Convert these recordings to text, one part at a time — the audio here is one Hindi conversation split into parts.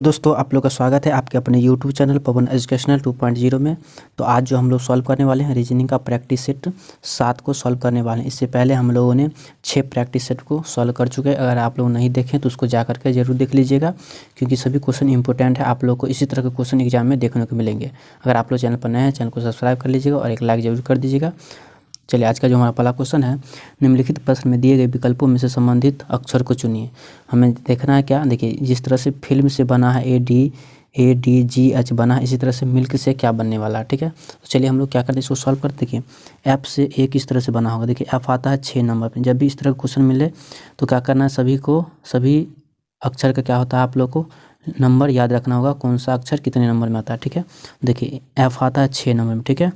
दोस्तों आप लोग का स्वागत है आपके अपने YouTube चैनल पवन एजुकेशनल 2.0 में। तो आज जो हम लोग सॉल्व करने वाले हैं रीजनिंग का प्रैक्टिस सेट 7 को सॉल्व करने वाले हैं। इससे पहले हम लोगों ने 6 प्रैक्टिस सेट को सॉल्व कर चुके हैं। अगर आप लोग नहीं देखें तो उसको जा करके ज़रूर देख लीजिएगा, क्योंकि सभी क्वेश्चन इंपॉर्टेंट है। आप लोग को इसी तरह के क्वेश्चन एग्जाम में देखने को मिलेंगे। अगर आप लोग चैनल पर नए हैं, चैनल को सब्सक्राइब कर लीजिएगा और एक लाइक ज़रूर कर दीजिएगा। चलिए, आज का जो हमारा पहला क्वेश्चन है, निम्नलिखित प्रश्न में दिए गए विकल्पों में से संबंधित अक्षर को चुनिए। हमें देखना है क्या, देखिए जिस तरह से फिल्म से बना है ADGH बना है, इसी तरह से मिल्क से क्या बनने वाला है। ठीक है, तो चलिए हम लोग क्या करते हैं, इसको सॉल्व करते। देखिए एफ से ए किस तरह से बना होगा। देखिए एफ आता है 6 नंबर पे। जब भी इस तरह का क्वेश्चन मिले तो क्या करना है, सभी अक्षर का क्या होता है, आप लोग को नंबर याद रखना होगा, कौन सा अक्षर कितने नंबर में आता है। ठीक है, देखिए एफ आता है 6 नंबर में, ठीक है,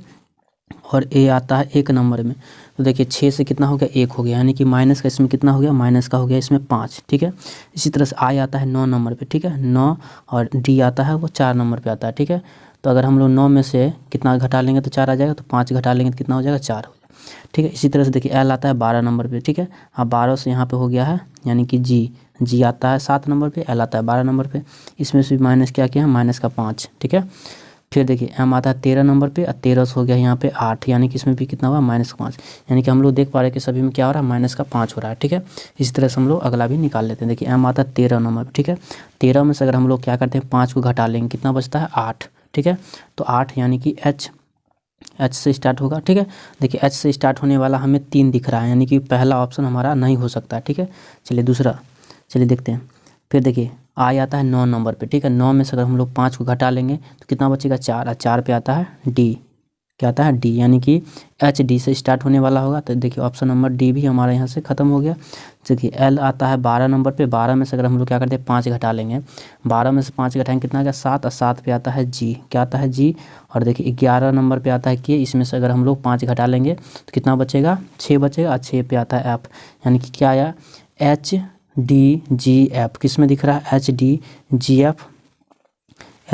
और ए आता है 1 नंबर में। तो देखिए 6 से कितना हो गया, 1 हो गया, यानी कि माइनस का इसमें कितना हो गया, माइनस का हो गया इसमें 5। ठीक है, इसी तरह से आई आता है 9 नंबर पे। ठीक है, 9, और डी आता है वो 4 नंबर पे आता है। ठीक है, तो अगर हम लोग 9 में से कितना घटा लेंगे तो 4 आ जाएगा, तो 5 घटा लेंगे तो कितना हो जाएगा, 4 हो जाएगा। ठीक है, इसी तरह से देखिए एल आता है 12 नंबर पर। ठीक है, हाँ 12 से यहाँ पर हो गया है, यानी कि जी आता है 7 नंबर पर, एल आता है 12 नंबर पर। इसमें से माइनस क्या किया है, माइनस का 5। ठीक है, फिर देखिए एम आता है 13 नंबर पे, और 13 से हो गया यहाँ पे 8, यानी कि इसमें भी कितना हुआ, -5। यानी कि हम लोग देख पा रहे हैं कि सभी में क्या हो रहा है, -5 हो रहा है। ठीक है, इसी तरह से हम लोग अगला भी निकाल लेते हैं। देखिए एम आता है 13 नंबर पे। ठीक है, 13 में से अगर हम लोग क्या करते हैं, 5 को घटा लेंगे, कितना बचता है, 8। ठीक है, तो 8 यानी कि एच से स्टार्ट होगा। ठीक है, देखिए एच से स्टार्ट होने वाला हमें 3 दिख रहा है, यानी कि पहला ऑप्शन हमारा नहीं हो सकता है। ठीक है, चलिए दूसरा, चलिए देखते हैं। फिर देखिए आई आता है 9 नंबर पे। ठीक है, 9 में से अगर हम लोग 5 को घटा लेंगे तो कितना बचेगा, 4, और 4 पे आता है डी। क्या आता है, डी, यानी कि एच डी से स्टार्ट होने वाला होगा। तो देखिए ऑप्शन नंबर डी भी हमारे यहाँ से ख़त्म हो गया। देखिए एल आता है 12 नंबर पे। 12 में से अगर हम लोग क्या करते हैं, 5 घटा लेंगे, 12 में से 5 घटाएंगे कितना आ गया, 7, और 7 पे आता है जी। क्या आता है, जी। और देखिए 11 नंबर पे आता है के। इसमें से अगर हम लोग 5 घटा लेंगे तो कितना बचेगा, 6 बचेगा, और 6 पे आता है एफ, यानी कि क्या आया, HDGF। किस में दिख रहा है,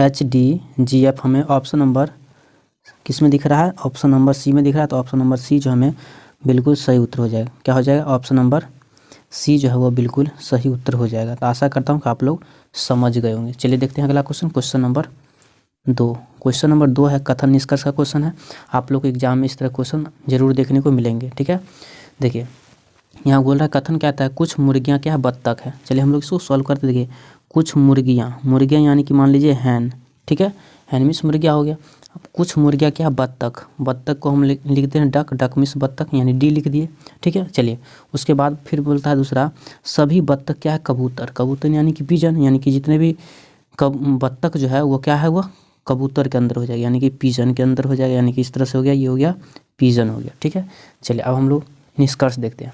HDGF हमें ऑप्शन नंबर किस में दिख रहा है, ऑप्शन नंबर सी में दिख रहा है। तो ऑप्शन नंबर सी जो हमें बिल्कुल सही उत्तर हो जाएगा। क्या हो जाएगा, ऑप्शन नंबर सी जो है वो बिल्कुल सही उत्तर हो जाएगा। तो आशा करता हूँ कि आप लोग समझ गए होंगे। चलिए देखते हैं अगला question, question number 2। Question number 2 है कथन निष्कर्ष का क्वेश्चन है। आप लोग को एग्जाम में इस तरह क्वेश्चन जरूर देखने को मिलेंगे। ठीक है, देखिए यहाँ बोल रहा है कथन क्या आता है, कुछ मुर्गियाँ क्या है, बत्तख है। चलिए हम लोग इसको सॉल्व करते। देखिए कुछ मुर्गियाँ यानी कि मान लीजिए हैन। ठीक है, हैन मीन्स मुर्गिया हो गया। अब कुछ मुर्गियाँ क्या है, बत्तख को हम लिखते हैं डक, डक मीन्स बत्तख, यानी डी लिख दिए। ठीक है, चलिए उसके बाद फिर बोलता है दूसरा, सभी बत्तख क्या है, कबूतर यानी कि पिजन, यानी कि जितने भी बत्तख जो है वो क्या है, वह कबूतर के अंदर हो जाएगा, यानी कि पिजन के अंदर हो जाएगा। यानी कि इस तरह से हो गया, ये हो गया पिजन हो गया। ठीक है, चलिए अब हम लोग निष्कर्ष देखते हैं।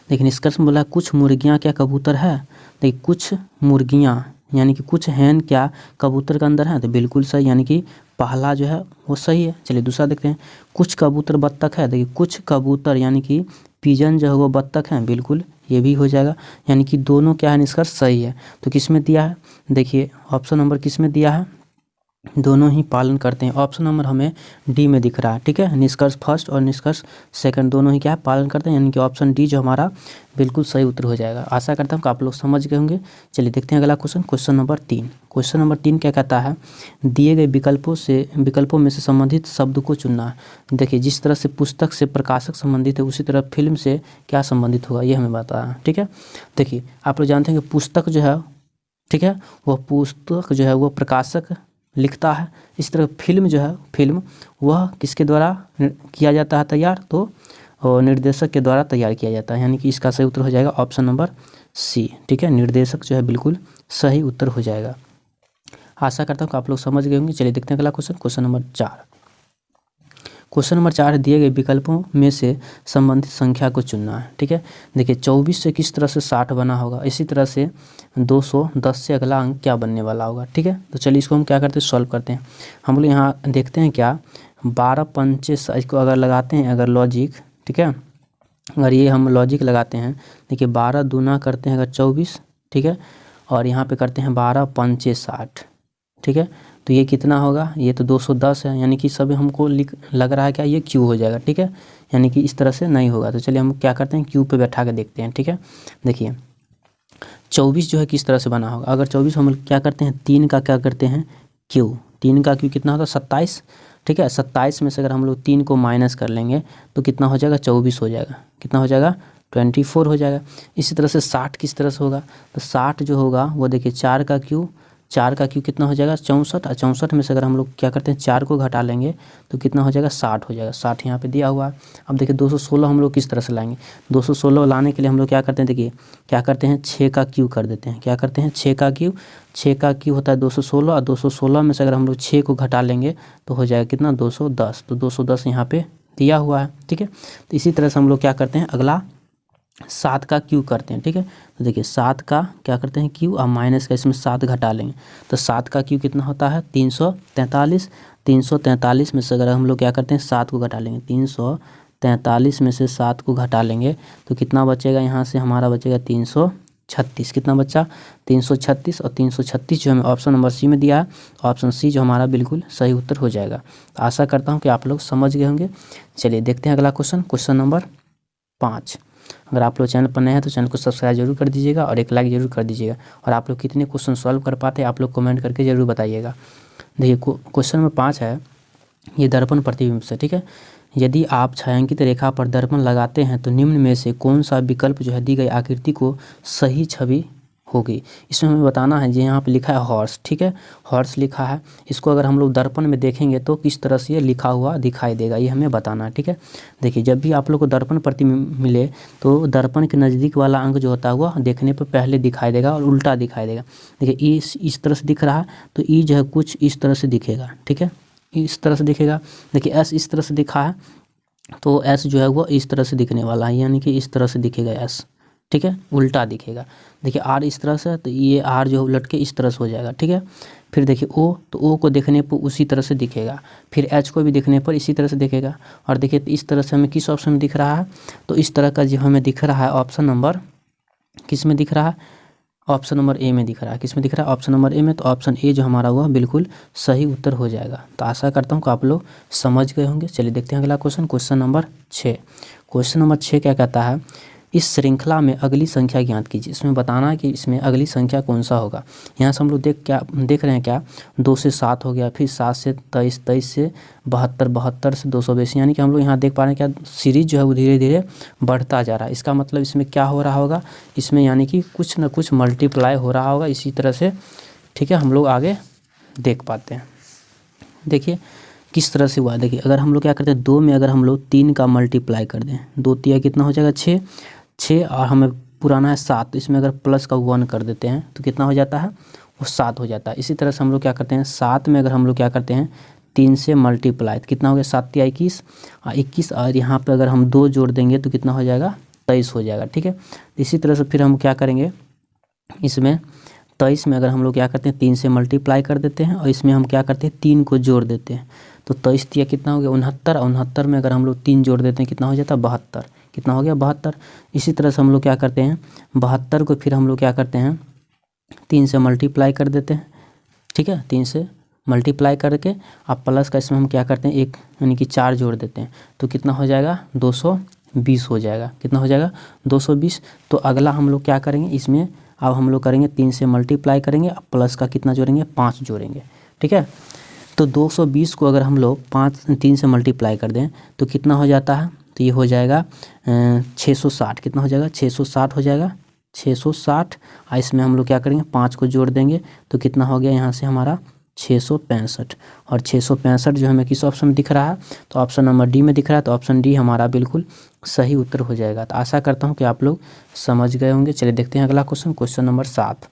देखिए निष्कर्ष में बोला कुछ मुर्गियाँ क्या कबूतर है। देखिए कुछ मुर्गियाँ यानी कि कुछ हैन क्या कबूतर के अंदर है, तो बिल्कुल सही, यानी कि पहला जो है वो सही है। चलिए दूसरा देखते हैं, कुछ कबूतर बत्तख है। देखिए कुछ कबूतर यानी कि पिजन जो है वो बत्तख है, बिल्कुल ये भी हो जाएगा, यानी कि दोनों क्या है, निष्कर्ष सही है। तो किस में दिया है, देखिए ऑप्शन नंबर किस में दिया है, दोनों ही पालन करते हैं। ऑप्शन नंबर हमें डी में दिख रहा है। ठीक है, निष्कर्ष फर्स्ट और निष्कर्ष सेकंड दोनों ही क्या है, पालन करते हैं, यानी कि ऑप्शन डी जो हमारा बिल्कुल सही उत्तर हो जाएगा। आशा करता हूँ कि आप लोग समझ गए होंगे। चलिए देखते हैं अगला question, question number 3। Question number 3 क्या कहता है, दिए गए विकल्पों में से संबंधित शब्द को चुनना है। देखिए जिस तरह से पुस्तक से प्रकाशक संबंधित है, उसी तरह फिल्म से क्या संबंधित होगा, ये हमें बताना है। ठीक है, देखिए आप लोग जानते हैं कि पुस्तक जो है, ठीक है, वह पुस्तक जो है वो प्रकाशक लिखता है। इस तरह फिल्म जो है, फिल्म वह किसके द्वारा किया जाता है तैयार, तो निर्देशक के द्वारा तैयार किया जाता है, यानी कि इसका सही उत्तर हो जाएगा ऑप्शन नंबर सी। ठीक है, निर्देशक जो है बिल्कुल सही उत्तर हो जाएगा। आशा करता हूँ कि आप लोग समझ गए होंगे। चलिए देखते हैं अगला question, question number 4। Question number 4 दिए गए विकल्पों में से संबंधित संख्या को चुनना है। ठीक है, देखिए 24 से किस तरह से 60 बना होगा, इसी तरह से 210 से अगला अंक क्या बनने वाला होगा। ठीक है, तो चलिए इसको हम क्या करते हैं, सॉल्व करते हैं। हम लोग यहाँ देखते हैं क्या, 12 पंचे साइज को अगर लगाते हैं, अगर लॉजिक, ठीक है, अगर ये हम लॉजिक लगाते हैं, देखिए 12 दूना करते हैं अगर 24, ठीक है, और यहाँ पे करते हैं 12 पंचे 60। ठीक है, तो ये कितना होगा, ये तो 210 है, यानी कि सब हमको लग रहा है क्या, ये क्यू हो जाएगा। ठीक है, यानी कि इस तरह से नहीं होगा। तो चलिए हम क्या करते हैं, क्यू पे बैठा के देखते हैं। ठीक है, देखिए 24 जो है किस तरह से बना होगा। अगर 24 हम क्या करते हैं, 3 का क्या करते हैं क्यू, 3 का क्यू कितना होता है 27, ठीक है। 27 में से अगर हम लोग 3 को माइनस कर लेंगे तो कितना हो जाएगा 24 हो जाएगा, कितना हो जाएगा 24 हो जाएगा। इसी तरह से 60 किस तरह से होगा, तो 60 जो होगा वो देखिए 4 का क्यू कितना हो जाएगा 64, और 64 में से अगर हम लोग क्या करते हैं 4 को घटा लेंगे तो कितना हो जाएगा 60 हो जाएगा, 60 यहाँ पे दिया हुआ है। अब देखिए 216 हम लोग किस तरह से लाएंगे, 216 लाने के लिए हम लोग क्या करते हैं, देखिए क्या करते हैं 6 का क्यू कर देते हैं, क्या करते हैं 6 का क्यू होता है 216, और 216 में से अगर हम लोग 6 को घटा लेंगे तो हो जाएगा कितना 210, तो 210 यहाँ पे दिया हुआ है, ठीक है। तो इसी तरह से हम लोग क्या करते हैं अगला 7 का क्यू करते हैं, ठीक है। तो देखिए 7 का क्या करते हैं क्यू, और माइनस का इसमें 7 घटा लेंगे तो 7 का क्यू कितना होता है 343, 343 में से अगर हम लोग क्या करते हैं 7 को घटा लेंगे, 343 में से 7 को घटा लेंगे तो कितना बचेगा, यहाँ से हमारा बचेगा 336, कितना बच्चा 336, और 336 जो हमें ऑप्शन नंबर सी में दिया है, ऑप्शन सी जो हमारा बिल्कुल सही उत्तर हो जाएगा। तो आशा करता हूँ कि आप लोग समझ गए होंगे। चलिए देखते हैं अगला क्वेश्चन नंबर 5। अगर आप लोग चैनल पर नए हैं तो चैनल को सब्सक्राइब जरूर कर दीजिएगा और एक लाइक जरूर कर दीजिएगा, और आप लोग कितने क्वेश्चन सॉल्व कर पाते हैं आप लोग कमेंट करके जरूर बताइएगा। देखिए क्वेश्चन नंबर 5 है, ये दर्पण प्रतिबिंब से, ठीक है। यदि आप छायांकित रेखा पर दर्पण लगाते हैं तो निम्न में से कौन सा विकल्प जो है दी गई आकृति को सही छवि होगी। इसमें हमें बताना है, जो यहाँ पे लिखा है हॉर्स, ठीक है, हॉर्स लिखा है, इसको अगर हम लोग दर्पण में देखेंगे तो किस तरह से ये लिखा हुआ दिखाई देगा, ये हमें बताना है, ठीक है। देखिए जब भी आप लोग को दर्पण प्रतिबिंब मिले तो दर्पण के नज़दीक वाला अंक जो होता है वह देखने पर पहले दिखाई देगा और उल्टा दिखाई देगा। देखिए इस तरह से दिख रहा है तो ई जो है कुछ इस तरह से दिखेगा, ठीक है, इस तरह से दिखेगा। देखिए एस इस तरह से दिखा है तो एस जो है वो इस तरह से दिखने वाला है, यानी कि इस तरह से दिखेगा एस, ठीक है, उल्टा दिखेगा। देखिए आर इस तरह से, तो ये आर जो उलट के इस तरह से हो जाएगा, ठीक है। फिर देखिए ओ, तो ओ को देखने पर उसी तरह से दिखेगा, फिर एच को भी देखने पर इसी तरह से दिखेगा। और देखिए तो इस तरह से हमें किस ऑप्शन में दिख रहा है, तो इस तरह का जो हमें दिख रहा है ऑप्शन नंबर किस में दिख रहा है, ऑप्शन नंबर ए में दिख रहा है। किस में दिख रहा है, ऑप्शन नंबर ए में। तो ऑप्शन ए जो हमारा हुआ बिल्कुल सही उत्तर हो जाएगा। तो आशा करता हूँ कि आप लोग समझ गए होंगे। चलिए देखते हैं अगला क्वेश्चन नंबर 6। क्वेश्चन नंबर 6 क्या कहता है, इस श्रृंखला में अगली संख्या ज्ञात कीजिए। इसमें बताना है कि इसमें अगली संख्या कौन सा होगा। यहाँ से हम लोग देख रहे हैं क्या, 2 से 7 हो गया, फिर 7 से 23, 23 से 72, 72 से 220, यानी कि हम लोग यहाँ देख पा रहे हैं क्या सीरीज जो है वो धीरे धीरे बढ़ता जा रहा है। इसका मतलब इसमें क्या हो रहा होगा, इसमें यानी कि कुछ न कुछ मल्टीप्लाई हो रहा होगा इसी तरह से, ठीक है, हम लोग आगे देख पाते हैं। देखिए किस तरह से हुआ, देखिए अगर हम लोग क्या करते हैं 2 में अगर हम लोग 3 का मल्टीप्लाई कर दें, 2 तिया कितना हो जाएगा 6, और हमें पुराना है 7, तो इसमें अगर प्लस का 1 कर देते हैं तो कितना हो जाता है, वो 7 हो जाता है। इसी तरह से हम लोग क्या करते हैं 7 में अगर हम लोग क्या करते हैं 3 से मल्टीप्लाई, तो कितना हो गया 7 तिया 21, और 21, और यहाँ पे अगर हम 2 जोड़ देंगे तो कितना हो जाएगा 23 हो जाएगा, ठीक है। इसी तरह से फिर हम क्या करेंगे, इसमें 23 में अगर हम लोग क्या करते हैं 3 से मल्टीप्लाई कर देते हैं, और इसमें हम क्या करते हैं 3 को जोड़ देते हैं, तो 23 तिया कितना हो गया 69, 69 में अगर हम लोग 3 जोड़ देते हैं कितना हो जाता है 72, कितना हो गया 72। इसी तरह से हम लोग क्या करते हैं 72 को फिर हम लोग क्या करते हैं 3 से मल्टीप्लाई कर देते हैं, ठीक है, 3 से मल्टीप्लाई करके अब प्लस का इसमें हम क्या करते हैं 1 यानी कि 4 जोड़ देते हैं, तो कितना हो जाएगा 220 हो जाएगा, कितना हो जाएगा 220। तो अगला हम लोग क्या करेंगे, इसमें अब हम लोग करेंगे 3 से मल्टीप्लाई करेंगे, अब प्लस का कितना जोड़ेंगे 5 जोड़ेंगे, ठीक है। तो 220 को अगर हम लोग 3 से मल्टीप्लाई कर दें तो कितना हो जाता है, तो ये हो जाएगा 660, कितना हो जाएगा 660 हो जाएगा 660। और इसमें हम लोग क्या करेंगे 5 को जोड़ देंगे तो कितना हो गया यहाँ से हमारा 665, और 665 जो हमें किस ऑप्शन में दिख रहा है, तो ऑप्शन नंबर डी में दिख रहा है। तो ऑप्शन डी हमारा बिल्कुल सही उत्तर हो जाएगा। तो आशा करता हूँ कि आप लोग समझ गए होंगे। चलिए देखते हैं अगला क्वेश्चन नंबर 7।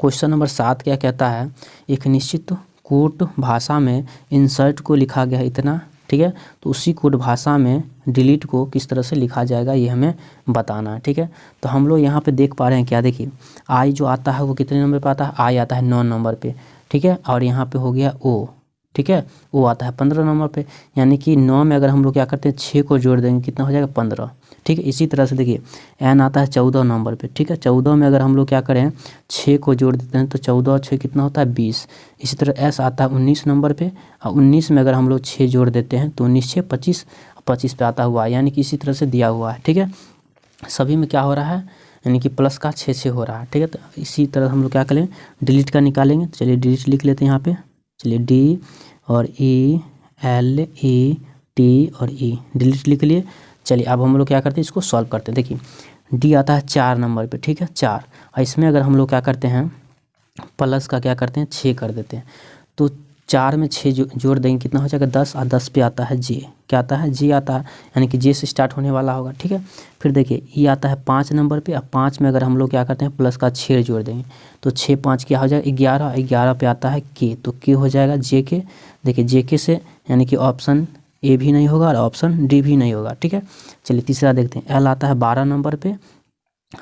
क्वेश्चन नंबर 7 क्या कहता है, एक निश्चित कोड भाषा में इंसर्ट को लिखा गया है इतना, ठीक है, तो उसी कोड भाषा में डिलीट को किस तरह से लिखा जाएगा ये हमें बताना है, ठीक है। तो हम लोग यहाँ पे देख पा रहे हैं क्या, देखिए आई जो आता है वो कितने नंबर पे आता है, आई आता है 9 नंबर पे, ठीक है, और यहाँ पे हो गया ओ, ठीक है, वो आता है 15 नंबर पे, यानी कि 9 में अगर हम लोग क्या करते हैं 6 को जोड़ देंगे कितना हो जाएगा 15, ठीक है। इसी तरह से देखिए एन आता है 14 नंबर पे, ठीक है, 14 में अगर हम लोग क्या करें 6 को जोड़ देते हैं तो 14 और 6 कितना होता है 20। इसी तरह एस आता है 19 नंबर पे, और 19 में अगर हम लोग 6 जोड़ देते हैं तो 19 6 25, 25 पे आता हुआ है, यानी कि इसी तरह से दिया हुआ है, ठीक है। सभी में क्या हो रहा है यानी कि प्लस का 6 हो रहा है, ठीक है। तो इसी तरह हम लोग क्या करें, डिलीट का निकालेंगे। तो चलिए डिलीट लिख लेते हैं यहाँ पे। चलिए डी और ई, एल ई टी और ई, डिलीट लिख लिए। चलिए अब हम लोग क्या करते हैं, इसको सॉल्व करते हैं। देखिए डी आता है 4 नंबर पे, ठीक है 4, और इसमें अगर हम लोग क्या करते हैं, प्लस का क्या करते हैं 6 कर देते हैं। तो 4 में 6 जोड़ देंगे, कितना हो जाएगा 10, और 10 पे आता है जे, क्या आता है जे आता है, यानी कि जे से स्टार्ट होने वाला होगा, ठीक है। फिर देखिए ई आता है 5 नंबर पे, अब 5 में अगर हम लोग क्या करते हैं प्लस का 6 जोड़ देंगे, तो 6 5 क्या हो जाएगा 11, 11 पे आता है के, तो के हो जाएगा जे के। देखिए जे के से यानी कि ऑप्शन ए भी नहीं होगा और ऑप्शन डी भी नहीं होगा, ठीक है। चलिए तीसरा देखते हैं, एल आता है 12 नंबर पे,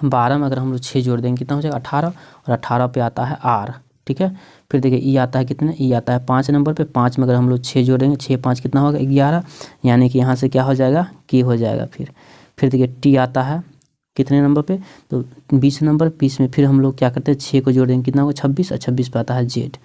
12 में अगर हम लोग 6 जोड़ देंगे कितना हो जाएगा 18, और 18 पे आता है आर, ठीक है। फिर देखिए ई आता है कितने, ई आता है 5 नंबर पे, 5 में अगर हम लोग 6 जोड़ेंगे, 6 5 कितना होगा 11, यानी कि यहाँ से क्या हो जाएगा के हो जाएगा। फिर देखिए टी आता है कितने नंबर पे, तो 20 नंबर, 20 में फिर हम लोग क्या करते हैं 6 को जोड़ देंगे, कितना होगा 26, और 26 पे आता है जेड।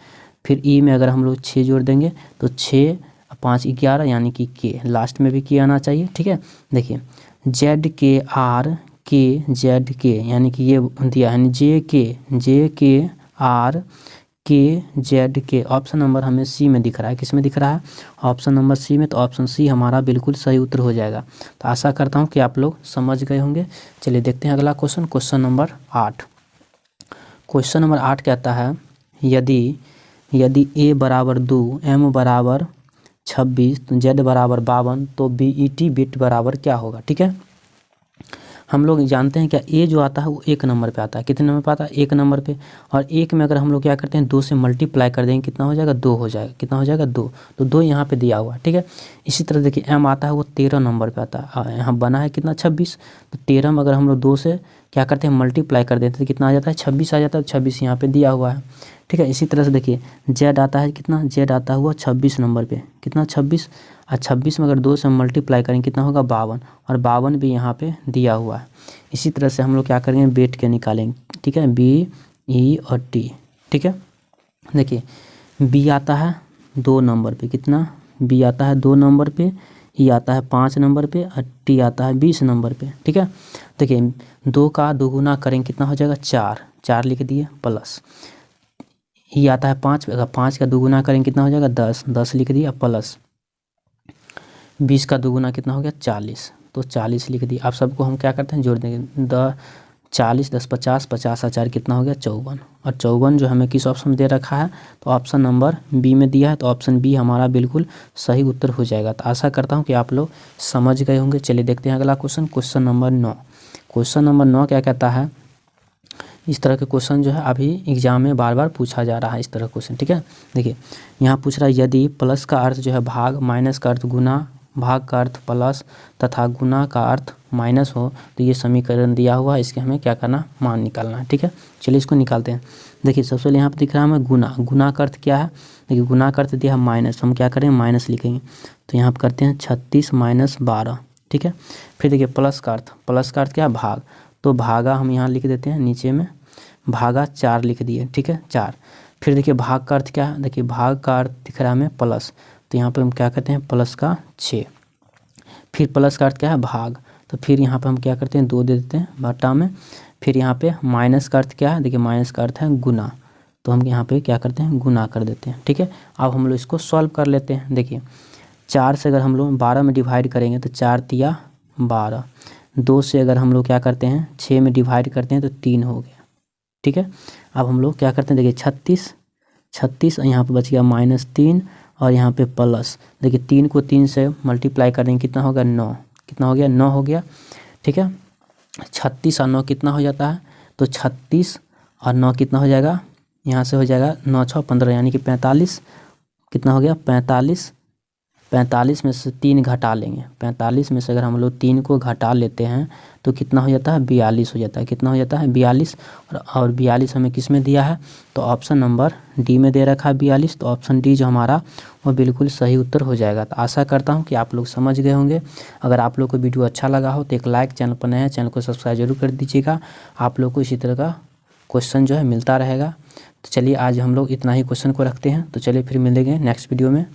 फिर ई में अगर हम लोग 6 जोड़ देंगे तो 6 5 11, यानी कि के, लास्ट में भी के आना चाहिए, ठीक है। देखिए जेड के आर के जेड के, यानी कि ये दिया है जे के आर के जेड के, ऑप्शन नंबर हमें सी में दिख रहा है। किस में दिख रहा है, ऑप्शन नंबर सी में। तो ऑप्शन सी हमारा बिल्कुल सही उत्तर हो जाएगा। तो आशा करता हूँ कि आप लोग समझ गए होंगे। चलिए देखते हैं अगला question, question number 8। Question number 8 कहता है, यदि ए बराबर 2, एम बराबर 26, तो जेड बराबर 52, तो बीईटी बिट बराबर क्या होगा, ठीक है। हम लोग जानते हैं क्या, ए जो आता है वो 1 नंबर पे आता है, कितने नंबर पे आता है 1 नंबर पे, और 1 में अगर हम लोग क्या करते हैं 2 से मल्टीप्लाई कर देंगे, कितना हो जाएगा 2 हो जाएगा, कितना हो जाएगा 2, तो 2 यहाँ पे दिया हुआ है, ठीक है। इसी तरह देखिए एम आता है वो 13 नंबर पे आता है, यहाँ बना है कितना 26, तो 13 में अगर हम लोग 2 से क्या करते हैं मल्टीप्लाई कर देते हैं, तो कितना आ जाता है 26 आ जाता है, 26 यहाँ पे दिया हुआ है, ठीक है। इसी तरह से देखिए जेड आता है कितना, जेड आता हुआ 26 नंबर पे, कितना 26, और 26 में अगर 2 से मल्टीप्लाई करेंगे कितना होगा 52, और 52 भी यहाँ पे दिया हुआ है। इसी तरह से हम लोग क्या करेंगे बेट के निकालेंगे, ठीक है, बी ई और टी, ठीक है। देखिए बी आता है 2 नंबर पे, कितना बी आता है 2 नंबर पे, ई आता है 5 नंबर पे, और टी आता है 20 नंबर पे, ठीक है। देखिए 2 का दोगुना करेंगे कितना हो जाएगा 4, 4 लिख दिए, प्लस ई आता है 5 पे, अगर 5 का दोगुना करेंगे कितना हो जाएगा 10, 10 लिख दिया, प्लस 20 का दोगुना कितना हो गया 40, तो 40 लिख दिया। आप सबको हम क्या करते हैं जोड़ देंगे, 40 10 50, 50 और 4 कितना हो गया 54, और 54 जो हमें किस ऑप्शन में दे रखा है, तो ऑप्शन नंबर बी में दिया है, तो ऑप्शन बी हमारा बिल्कुल सही उत्तर हो जाएगा। तो आशा करता हूँ कि आप लोग समझ गए होंगे। चलिए देखते हैं अगला question, question number 9। Question number 9 क्या कहता है, इस तरह के क्वेश्चन जो है अभी एग्जाम में बार बार पूछा जा रहा है इस तरह क्वेश्चन, ठीक है। देखिए यहाँ पूछ रहा है, यदि प्लस का अर्थ जो है भाग, माइनस का अर्थ गुना, भाग का अर्थ प्लस तथा गुना का अर्थ माइनस हो, तो ये समीकरण दिया हुआ है, इसके हमें क्या करना, मान निकालना है, ठीक है। चलिए इसको निकालते हैं। देखिए सबसे पहले यहाँ पे दिख रहा है हमें गुना, गुना का अर्थ क्या है, देखिए गुना का अर्थ दिया है माइनस, हम क्या करें माइनस लिखेंगे, तो यहाँ पे करते हैं 36 माइनस 12, ठीक है। फिर देखिए प्लस का अर्थ, प्लस का अर्थ क्या है भाग, तो भागा हम यहाँ लिख देते हैं नीचे में, भागा 4 लिख दिए, ठीक है 4। फिर देखिए भाग का अर्थ क्या है, देखिए भाग का अर्थ दिख रहा है हमें प्लस, तो यहाँ पे हम क्या करते हैं प्लस का 6। फिर प्लस का अर्थ क्या है भाग, तो फिर यहाँ पे हम क्या करते हैं 2 दे देते हैं बटा में। फिर यहाँ पे माइनस का अर्थ क्या है, देखिए माइनस का अर्थ है गुना, तो हम यहाँ पे क्या करते हैं गुना कर देते हैं, ठीक है। अब हम लोग इसको सॉल्व कर लेते हैं। देखिए 4 से अगर हम लोग 12 में डिवाइड करेंगे तो 4 तिया 12, 2 से अगर हम लोग क्या करते हैं 6 में डिवाइड करते हैं तो 3 हो गया, ठीक है। अब हम लोग क्या करते हैं, देखिए 36 और यहाँ पे बच गया -3, और यहाँ पे प्लस, देखिए 3 को 3 से मल्टीप्लाई करेंगे कितना होगा 9, कितना हो गया 9 हो गया, ठीक है। 36 और 9 कितना हो जाता है, तो 36 और 9 कितना हो जाएगा, यहाँ से हो जाएगा 9 6 15, यानी कि 45, कितना हो गया 45, 45 में से 3 घटा लेंगे, 45 में से अगर हम लोग 3 को घटा लेते हैं तो कितना हो जाता है 42 हो जाता है, कितना हो जाता है 42, और 42 हमें किस में दिया है, तो ऑप्शन नंबर डी में दे रखा है 42, तो ऑप्शन डी जो हमारा वो बिल्कुल सही उत्तर हो जाएगा। तो आशा करता हूँ कि आप लोग समझ गए होंगे। अगर आप लोग को वीडियो अच्छा लगा हो तो एक लाइक, चैनल पर नए हैं चैनल को सब्सक्राइब जरूर कर दीजिएगा। आप लोग को इसी तरह का क्वेश्चन जो है मिलता रहेगा। तो चलिए आज हम लोग इतना ही क्वेश्चन को रखते हैं, तो चलिए फिर मिलेंगे नेक्स्ट वीडियो में।